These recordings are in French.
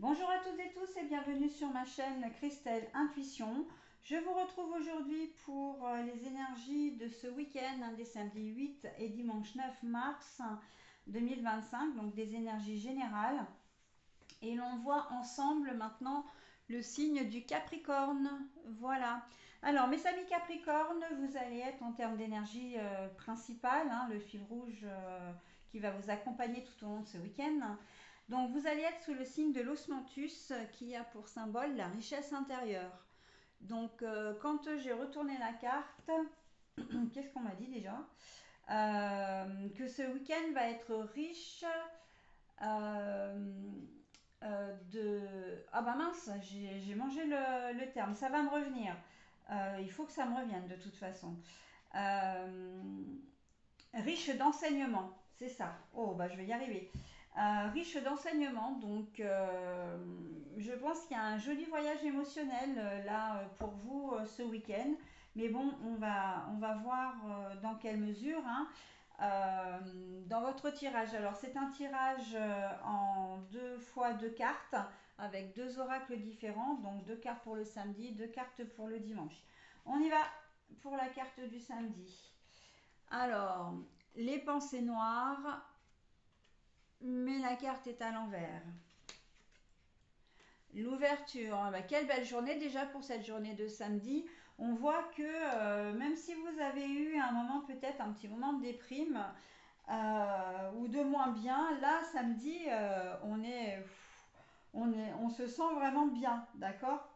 Bonjour à toutes et tous et bienvenue sur ma chaîne Christelle Intuition. Je vous retrouve aujourd'hui pour les énergies de ce week-end, des samedis 8 et dimanche 9 mars 2025, donc des énergies générales. Et l'on voit ensemble maintenant le signe du Capricorne. Voilà. Alors, mes amis Capricorne, vous allez être en termes d'énergie principale, le fil rouge qui va vous accompagner tout au long de ce week-end. Donc, vous allez être sous le signe de l'osmanthus qui a pour symbole la richesse intérieure. Donc, quand j'ai retourné la carte, qu'est-ce qu'on m'a dit déjà? Que ce week-end va être riche euh, de... Ah bah mince, j'ai mangé le terme, ça va me revenir. Il faut que ça me revienne de toute façon. Euh, Riche d'enseignement, c'est ça. Oh bah je vais y arriver. Riche d'enseignement, donc je pense qu'il y a un joli voyage émotionnel là pour vous ce week-end. Mais bon, on va voir dans quelle mesure. Dans votre tirage. Alors c'est un tirage en deux fois deux cartes avec deux oracles différents, donc deux cartes pour le samedi, deux cartes pour le dimanche. On y va pour la carte du samedi. Alors, les pensées noires, mais la carte est à l'envers. L'ouverture, quelle belle journée déjà pour cette journée de samedi. On voit que même si vous avez eu un moment, peut-être un petit moment de déprime, ou de moins bien, là samedi on se sent vraiment bien, d'accord.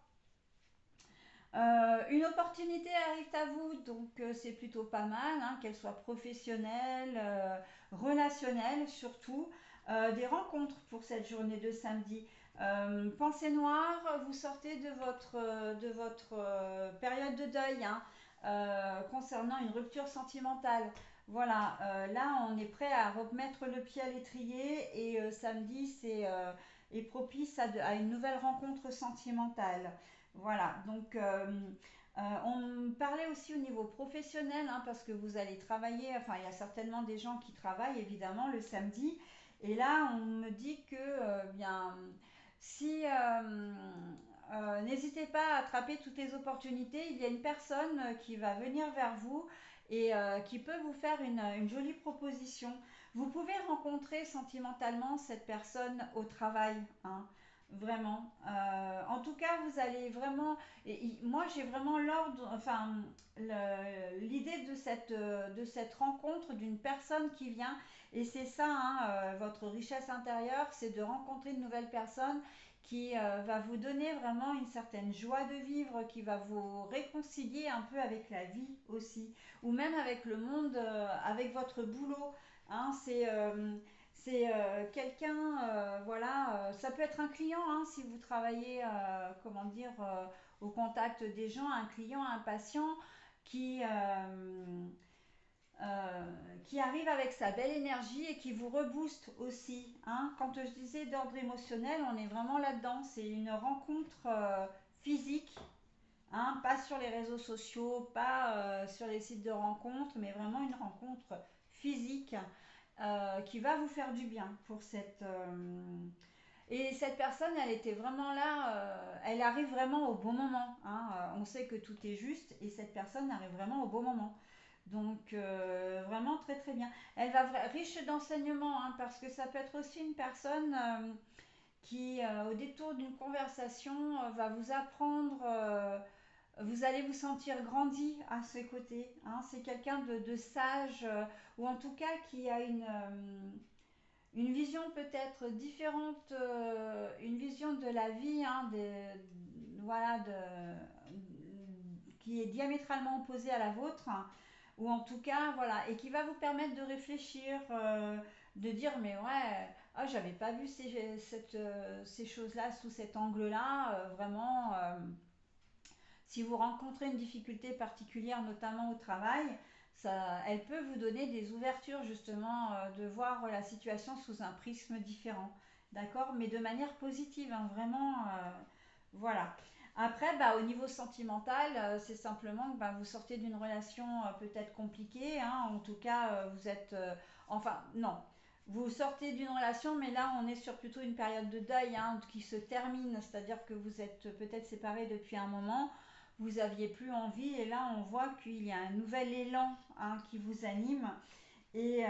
Une opportunité arrive à vous, donc c'est plutôt pas mal, qu'elle soit professionnelle, relationnelle surtout. Des rencontres pour cette journée de samedi. Pensée noire, vous sortez de votre période de deuil concernant une rupture sentimentale. Voilà, là on est prêt à remettre le pied à l'étrier et samedi est propice à une nouvelle rencontre sentimentale. Voilà, donc on parlait aussi au niveau professionnel, parce que vous allez travailler, enfin il y a certainement des gens qui travaillent évidemment le samedi, et là on me dit que bien si n'hésitez pas à attraper toutes les opportunités, il y a une personne qui va venir vers vous et qui peut vous faire une jolie proposition. Vous pouvez rencontrer sentimentalement cette personne au travail, vraiment. En tout cas, vous allez vraiment. Moi, j'ai vraiment l'ordre, enfin, l'idée de cette rencontre d'une personne qui vient. Et c'est ça, votre richesse intérieure, c'est de rencontrer une nouvelle personne qui va vous donner vraiment une certaine joie de vivre, qui va vous réconcilier un peu avec la vie aussi, ou même avec le monde, avec votre boulot. C'est quelqu'un, voilà, ça peut être un client, si vous travaillez, comment dire, au contact des gens, un client, un patient qui, euh, qui arrive avec sa belle énergie et qui vous rebooste aussi. Quand je disais d'ordre émotionnel, on est vraiment là-dedans. C'est une rencontre physique, pas sur les réseaux sociaux, pas sur les sites de rencontres, mais vraiment une rencontre physique qui va vous faire du bien pour cette. Et cette personne, elle était vraiment là, elle arrive vraiment au bon moment. On sait que tout est juste et cette personne arrive vraiment au bon moment. Donc vraiment très très bien. Elle va riche d'enseignements, parce que ça peut être aussi une personne qui, au détour d'une conversation, va vous apprendre. Vous allez vous sentir grandi à ses côtés. C'est quelqu'un de sage, ou en tout cas qui a une vision peut-être différente, une vision de la vie, voilà, qui est diamétralement opposée à la vôtre, ou en tout cas, voilà, et qui va vous permettre de réfléchir, de dire, mais ouais, j'avais pas vu ces choses-là sous cet angle-là, vraiment. Si vous rencontrez une difficulté particulière, notamment au travail, elle peut vous donner des ouvertures justement, de voir la situation sous un prisme différent. D'accord. Mais de manière positive, vraiment. Voilà. Après, au niveau sentimental, c'est simplement que vous sortez d'une relation peut-être compliquée. En tout cas, vous êtes. Enfin, non. vous sortez d'une relation, mais là on est sur plutôt une période de deuil hein, qui se termine, c'est-à-dire que vous êtes peut-être séparés depuis un moment, vous aviez plus envie, et là on voit qu'il y a un nouvel élan hein, qui vous anime, et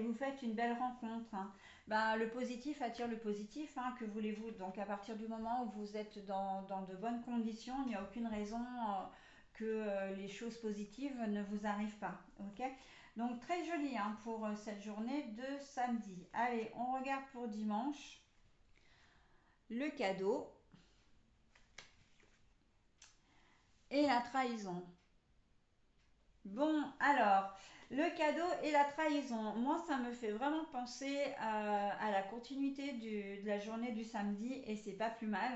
vous faites une belle rencontre. Hein. Ben, le positif attire le positif, hein, que voulez-vous? Donc à partir du moment où vous êtes dans de bonnes conditions, il n'y a aucune raison que les choses positives ne vous arrivent pas. Ok. Donc très joli hein, pour cette journée de samedi. Allez, on regarde pour dimanche. Le cadeau et la trahison. Bon, alors, le cadeau et la trahison. Moi, ça me fait vraiment penser à la continuité de la journée du samedi et c'est pas plus mal.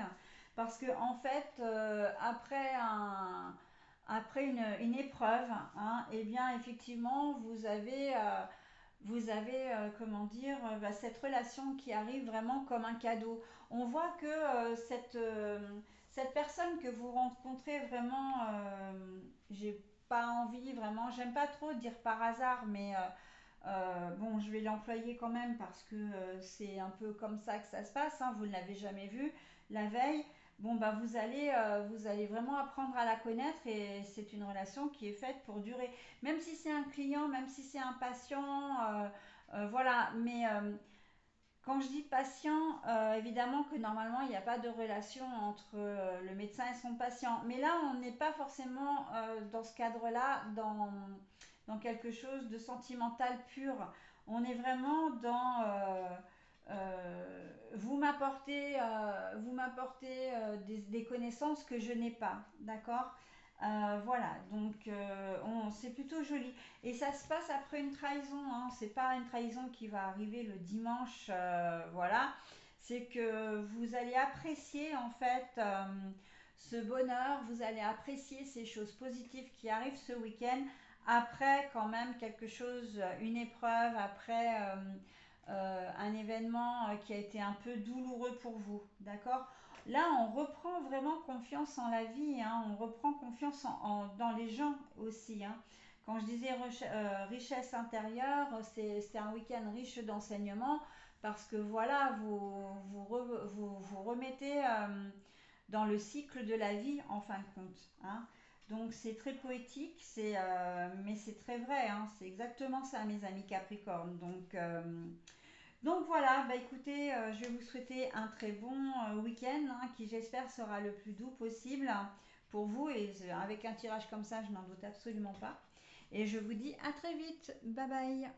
Parce que, en fait, après une épreuve, hein, eh bien, effectivement, vous avez comment dire, bah, cette relation qui arrive vraiment comme un cadeau. On voit que cette personne que vous rencontrez vraiment, j'ai pas envie vraiment, j'aime pas trop dire par hasard, mais bon, je vais l'employer quand même parce que c'est un peu comme ça que ça se passe, hein, vous ne l'avez jamais vu la veille. Bon, bah, vous allez vraiment apprendre à la connaître et c'est une relation qui est faite pour durer. Même si c'est un client, même si c'est un patient, voilà. Mais quand je dis patient, évidemment que normalement il n'y a pas de relation entre le médecin et son patient. Mais là, on n'est pas forcément dans ce cadre-là, dans quelque chose de sentimental pur. On est vraiment dans des connaissances que je n'ai pas, d'accord. Voilà, donc c'est plutôt joli. Et ça se passe après une trahison, hein. C'est pas une trahison qui va arriver le dimanche, voilà. C'est que vous allez apprécier en fait ce bonheur, vous allez apprécier ces choses positives qui arrivent ce week-end après quand même quelque chose, une épreuve, après un événement qui a été un peu douloureux pour vous, d'accord. Là, on reprend vraiment confiance en la vie, hein, on reprend confiance dans les gens aussi. Hein. Quand je disais richesse intérieure, c'est un week-end riche d'enseignements parce que voilà, vous remettez dans le cycle de la vie en fin de compte. Hein. Donc c'est très poétique, mais c'est très vrai, hein, c'est exactement ça mes amis Capricorne. Donc voilà, bah écoutez, je vais vous souhaiter un très bon week-end hein, qui j'espère sera le plus doux possible pour vous et avec un tirage comme ça, je n'en doute absolument pas. Et je vous dis à très vite. Bye bye.